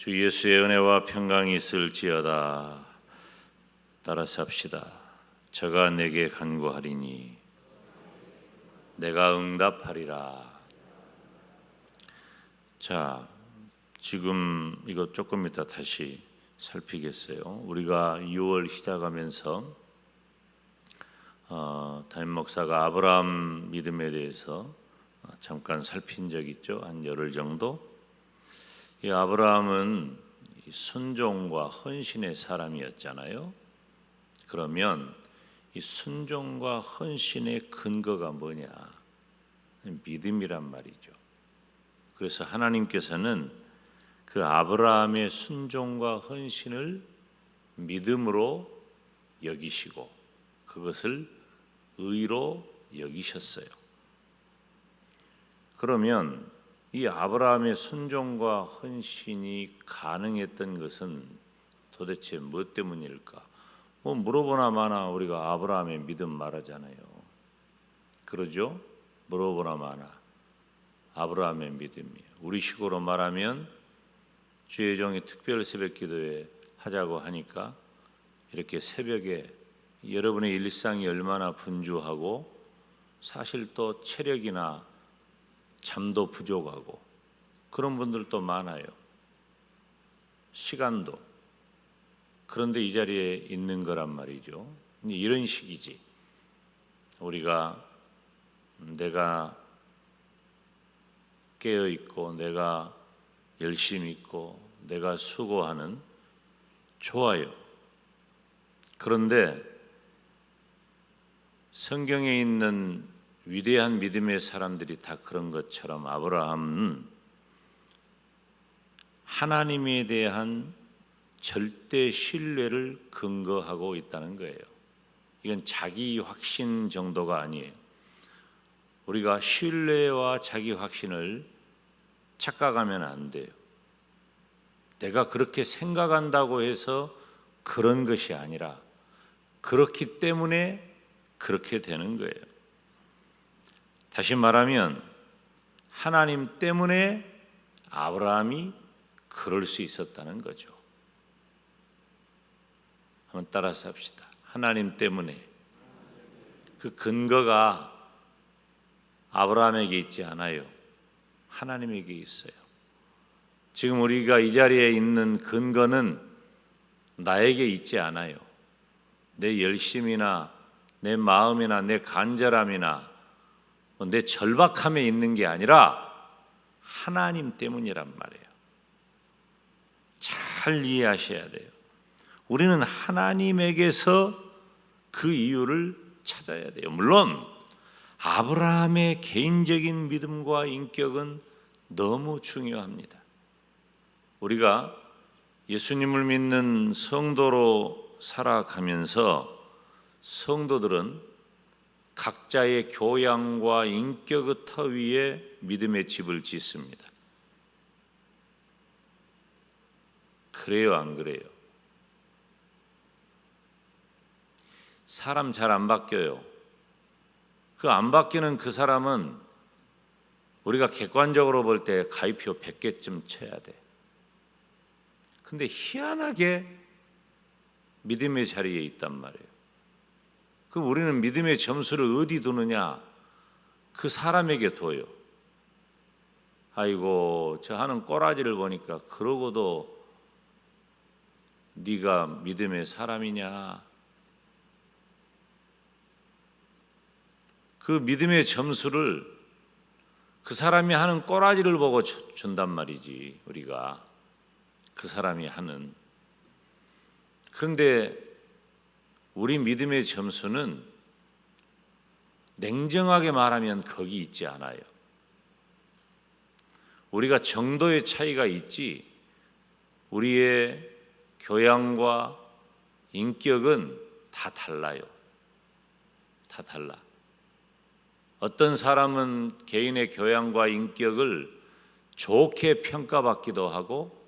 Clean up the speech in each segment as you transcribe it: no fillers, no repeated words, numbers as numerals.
주 예수의 은혜와 평강이 있을지어다. 따라 삽시다. 저가 내게 간구하리니 내가 응답하리라. 자, 지금 이거 조금 이따 다시 살피겠어요. 우리가 6월 시작하면서 담임 목사가 아브라함 믿음에 대해서 잠깐 살핀 적 있죠. 한 열흘 정도. 이 아브라함은 순종과 헌신의 사람이었잖아요. 그러면 이 순종과 헌신의 근거가 뭐냐? 믿음이란 말이죠. 그래서 하나님께서는 그 아브라함의 순종과 헌신을 믿음으로 여기시고 그것을 의로 여기셨어요. 그러면 이 아브라함의 순종과 헌신이 가능했던 것은 도대체 무엇 때문일까? 물어보나 마나 우리가 아브라함의 믿음 말하잖아요. 그러죠? 물어보나 마나 아브라함의 믿음이에요. 우리식으로 말하면 주의 종이 특별 새벽 기도회 하자고 하니까 이렇게 새벽에 여러분의 일상이 얼마나 분주하고 사실 또 체력이나 잠도 부족하고 그런 분들도 많아요. 시간도. 그런데 이 자리에 있는 거란 말이죠. 이런 식이지. 우리가 내가 깨어 있고 내가 열심히 있고 내가 수고하는 좋아요. 그런데 성경에 있는 위대한 믿음의 사람들이 다 그런 것처럼 아브라함은 하나님에 대한 절대 신뢰를 근거하고 있다는 거예요. 이건 자기 확신 정도가 아니에요. 우리가 신뢰와 자기 확신을 착각하면 안 돼요. 내가 그렇게 생각한다고 해서 그런 것이 아니라 그렇기 때문에 그렇게 되는 거예요. 다시 말하면 하나님 때문에 아브라함이 그럴 수 있었다는 거죠. 한번 따라서 합시다. 하나님 때문에. 그 근거가 아브라함에게 있지 않아요. 하나님에게 있어요. 지금 우리가 이 자리에 있는 근거는 나에게 있지 않아요. 내 열심이나 내 마음이나 내 간절함이나 내 절박함에 있는 게 아니라 하나님 때문이란 말이에요. 잘 이해하셔야 돼요. 우리는 하나님에게서 그 이유를 찾아야 돼요. 물론 아브라함의 개인적인 믿음과 인격은 너무 중요합니다. 우리가 예수님을 믿는 성도로 살아가면서 성도들은 각자의 교양과 인격의 터 위에 믿음의 집을 짓습니다. 그래요, 안 그래요? 사람 잘 안 바뀌어요. 그 안 바뀌는 그 사람은 우리가 객관적으로 볼 때 가위표 100개쯤 쳐야 돼. 근데 희한하게 믿음의 자리에 있단 말이에요. 그럼 우리는 믿음의 점수를 어디 두느냐? 그 사람에게 둬요. 아이고, 저 하는 꼬라지를 보니까 그러고도 네가 믿음의 사람이냐? 그 믿음의 점수를 그 사람이 하는 꼬라지를 보고 준단 말이지, 우리가. 그 사람이 하는. 그런데 우리 믿음의 점수는 냉정하게 말하면 거기 있지 않아요. 우리가 정도의 차이가 있지 우리의 교양과 인격은 다 달라요. 다 달라. 어떤 사람은 개인의 교양과 인격을 좋게 평가받기도 하고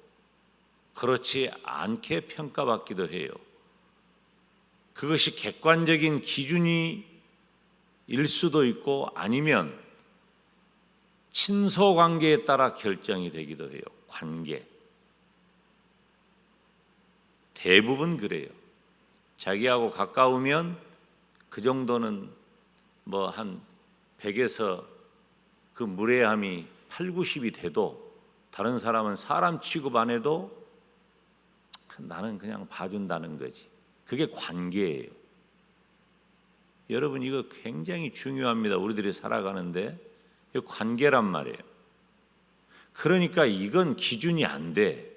그렇지 않게 평가받기도 해요. 그것이 객관적인 기준이 일 수도 있고 아니면 친소 관계에 따라 결정이 되기도 해요. 관계. 대부분 그래요. 자기하고 가까우면 그 정도는 뭐 한 100에서 그 무례함이 8, 90이 돼도 다른 사람은 사람 취급 안 해도 나는 그냥 봐준다는 거지. 그게 관계예요. 여러분 이거 굉장히 중요합니다. 우리들이 살아가는데 이거 관계란 말이에요. 그러니까 이건 기준이 안 돼.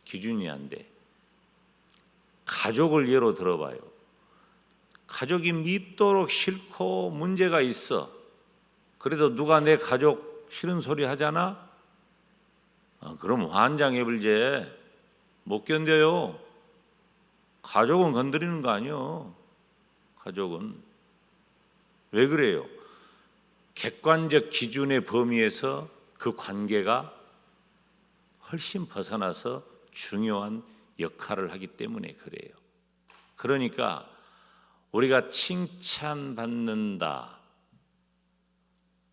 기준이 안 돼. 가족을 예로 들어봐요. 가족이 밉도록 싫고 문제가 있어. 그래도 누가 내 가족 싫은 소리 하잖아? 그럼 환장해불제. 못 견뎌요. 가족은 건드리는 거 아니요. 가족은. 왜 그래요? 객관적 기준의 범위에서 그 관계가 훨씬 벗어나서 중요한 역할을 하기 때문에 그래요. 그러니까 우리가 칭찬받는다.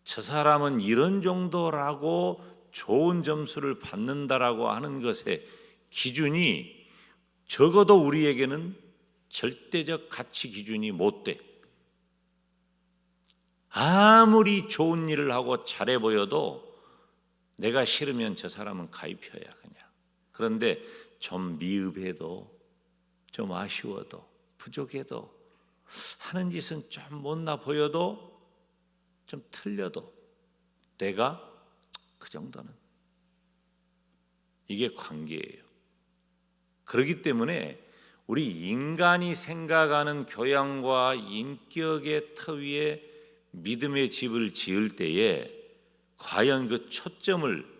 저 사람은 이런 정도라고 좋은 점수를 받는다라고 하는 것의 기준이 적어도 우리에게는 절대적 가치 기준이 못 돼. 아무리 좋은 일을 하고 잘해 보여도 내가 싫으면 저 사람은 가입혀야 그냥. 그런데 좀 미흡해도 좀 아쉬워도 부족해도 하는 짓은 좀 못나 보여도 좀 틀려도 내가 그 정도는 이게 관계예요. 그렇기 때문에 우리 인간이 생각하는 교양과 인격의 터 위에 믿음의 집을 지을 때에 과연 그 초점을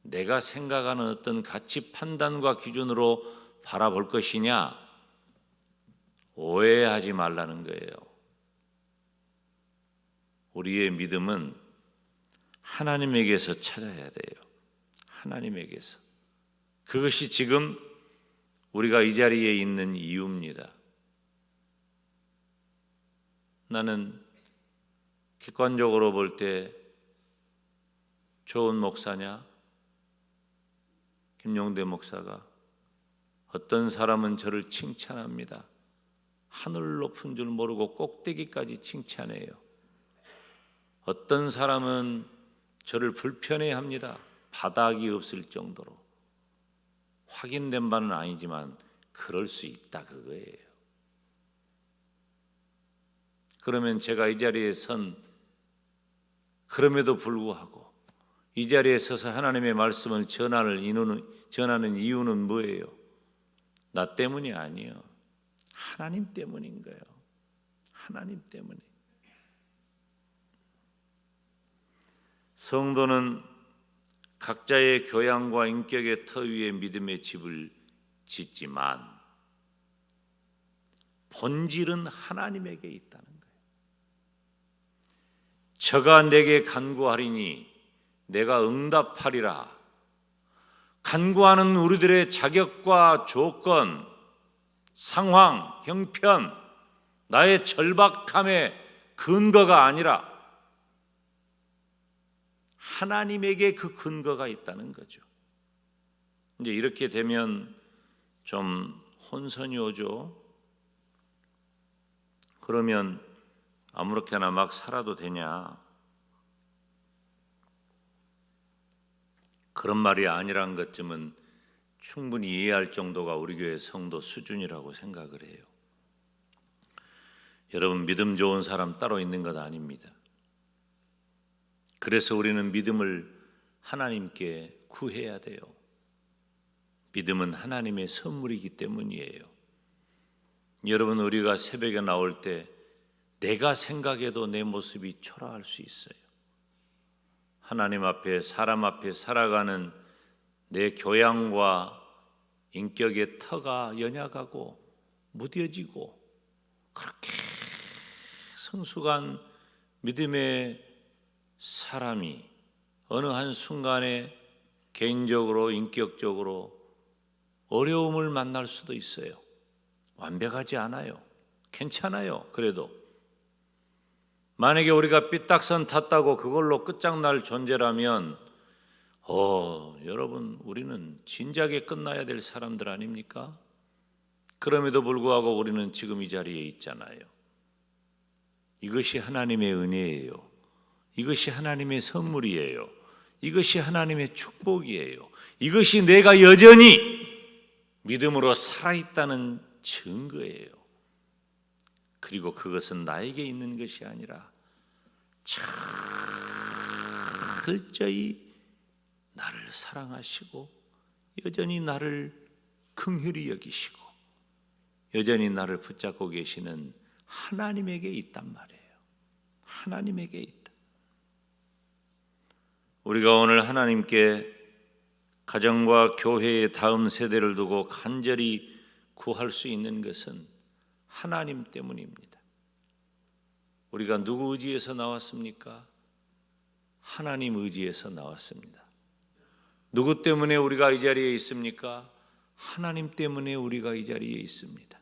내가 생각하는 어떤 가치 판단과 기준으로 바라볼 것이냐? 오해하지 말라는 거예요. 우리의 믿음은 하나님에게서 찾아야 돼요. 하나님에게서. 그것이 지금 우리가 이 자리에 있는 이유입니다. 나는 객관적으로 볼 때 좋은 목사냐? 김용대 목사가 어떤 사람은 저를 칭찬합니다. 하늘 높은 줄 모르고 꼭대기까지 칭찬해요. 어떤 사람은 저를 불편해합니다. 바닥이 없을 정도로. 확인된 바는 아니지만 그럴 수 있다 그거예요. 그러면 제가 이 자리에 선 그럼에도 불구하고 이 자리에 서서 하나님의 말씀을 전하는 이유는 뭐예요? 나 때문이 아니에요. 하나님 때문인 거예요. 하나님 때문에. 성도는 각자의 교양과 인격의 터 위에 믿음의 집을 짓지만 본질은 하나님에게 있다는 거예요. 저가 내게 간구하리니 내가 응답하리라. 간구하는 우리들의 자격과 조건, 상황, 형편, 나의 절박함의 근거가 아니라 하나님에게 그 근거가 있다는 거죠. 이제 이렇게 되면 좀 혼선이 오죠. 그러면 아무렇게나 막 살아도 되냐? 그런 말이 아니란 것쯤은 충분히 이해할 정도가 우리 교회 성도 수준이라고 생각을 해요. 여러분, 믿음 좋은 사람 따로 있는 것 아닙니다. 그래서 우리는 믿음을 하나님께 구해야 돼요. 믿음은 하나님의 선물이기 때문이에요. 여러분, 우리가 새벽에 나올 때 내가 생각해도 내 모습이 초라할 수 있어요. 하나님 앞에 사람 앞에 살아가는 내 교양과 인격의 터가 연약하고 무뎌지고 그렇게 성숙한 믿음의 사람이 어느 한순간에 개인적으로 인격적으로 어려움을 만날 수도 있어요. 완벽하지 않아요. 괜찮아요. 그래도 만약에 우리가 삐딱선 탔다고 그걸로 끝장날 존재라면 여러분, 우리는 진작에 끝나야 될 사람들 아닙니까? 그럼에도 불구하고 우리는 지금 이 자리에 있잖아요. 이것이 하나님의 은혜예요. 이것이 하나님의 선물이에요. 이것이 하나님의 축복이에요. 이것이 내가 여전히 믿음으로 살아있다는 증거예요. 그리고 그것은 나에게 있는 것이 아니라 철저히 나를 사랑하시고 여전히 나를 긍휼히 여기시고 여전히 나를 붙잡고 계시는 하나님에게 있단 말이에요. 하나님에게 있다. 우리가 오늘 하나님께 가정과 교회의 다음 세대를 두고 간절히 구할 수 있는 것은 하나님 때문입니다. 우리가 누구 의지에서 나왔습니까? 하나님 의지에서 나왔습니다. 누구 때문에 우리가 이 자리에 있습니까? 하나님 때문에 우리가 이 자리에 있습니다.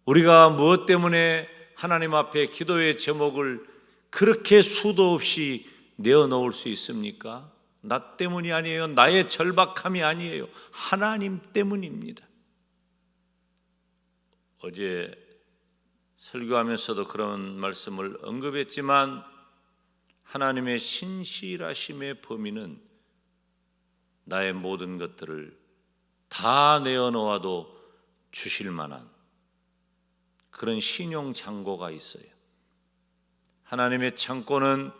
우리가 무엇 때문에 하나님 앞에 기도의 제목을 그렇게 수도 없이 내어놓을 수 있습니까? 나 때문이 아니에요. 나의 절박함이 아니에요. 하나님 때문입니다. 어제 설교하면서도 그런 말씀을 언급했지만 하나님의 신실하심의 범위는 나의 모든 것들을 다 내어놓아도 주실 만한 그런 신용 창고가 있어요. 하나님의 창고는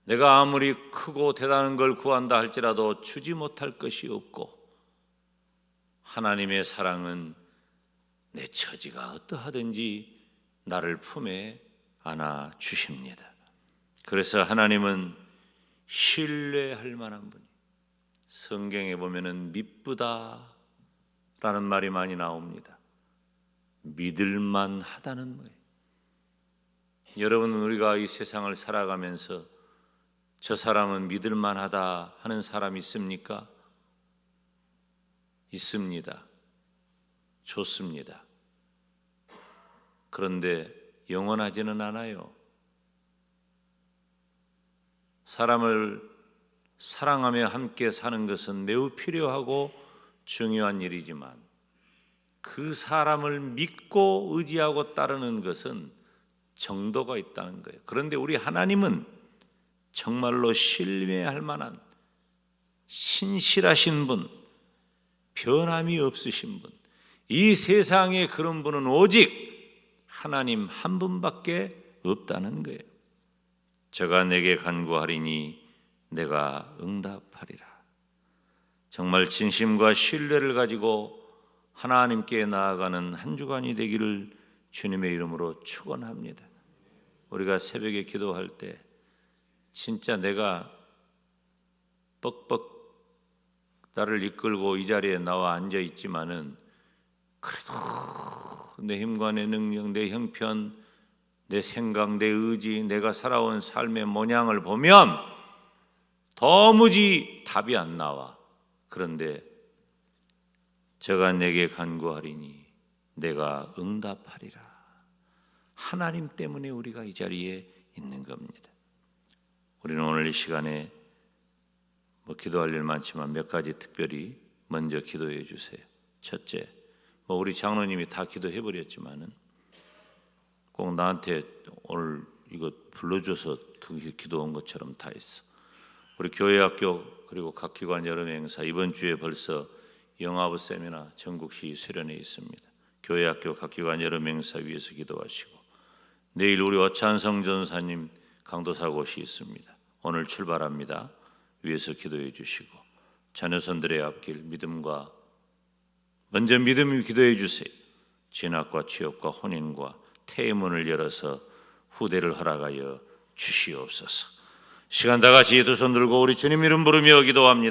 내가 아무리 크고 대단한 걸 구한다 할지라도 주지 못할 것이 없고, 하나님의 사랑은 내 처지가 어떠하든지 나를 품에 안아 주십니다. 그래서 하나님은 신뢰할 만한 분이, 성경에 보면은 미쁘다라는 말이 많이 나옵니다. 믿을만 하다는 거예요. 여러분, 우리가 이 세상을 살아가면서 저 사람은 믿을만 하다 하는 사람 있습니까? 있습니다. 좋습니다. 그런데 영원하지는 않아요. 사람을 사랑하며 함께 사는 것은 매우 필요하고 중요한 일이지만 그 사람을 믿고 의지하고 따르는 것은 정도가 있다는 거예요. 그런데 우리 하나님은 정말로 신뢰할 만한 신실하신 분, 변함이 없으신 분, 이 세상에 그런 분은 오직 하나님 한 분밖에 없다는 거예요. 저가 내게 간구하리니 내가 응답하리라. 정말 진심과 신뢰를 가지고 하나님께 나아가는 한 주간이 되기를 주님의 이름으로 축원합니다. 우리가 새벽에 기도할 때 진짜 내가 뻑뻑 나를 이끌고 이 자리에 나와 앉아 있지만은 그래도 내 힘과 내 능력, 내 형편, 내 생각, 내 의지, 내가 살아온 삶의 모양을 보면 도무지 답이 안 나와. 그런데 저가 내게 간구하리니 내가 응답하리라. 하나님 때문에 우리가 이 자리에 있는 겁니다. 우리는 오늘 이 시간에 기도할 일 많지만 몇 가지 특별히 먼저 기도해 주세요. 첫째, 우리 장로님이 다 기도해 버렸지만은 꼭 나한테 오늘 이거 불러줘서 그 기도한 것처럼 다 있어. 우리 교회학교 그리고 각 기관 여름 행사 이번 주에 벌써 영화부 세미나 전국시 수련회 있습니다. 교회학교 각 기관 여름 행사 위해서 기도하시고, 내일 우리 어찬성 전사님 강도사고시 있습니다. 오늘 출발합니다. 위해서 기도해 주시고, 자녀선들의 앞길 믿음과 먼저 믿음을 기도해 주세요. 진학과 취업과 혼인과 태문을 열어서 후대를 허락하여 주시옵소서. 시간 다 같이 두 손 들고 우리 주님 이름 부르며 기도합니다.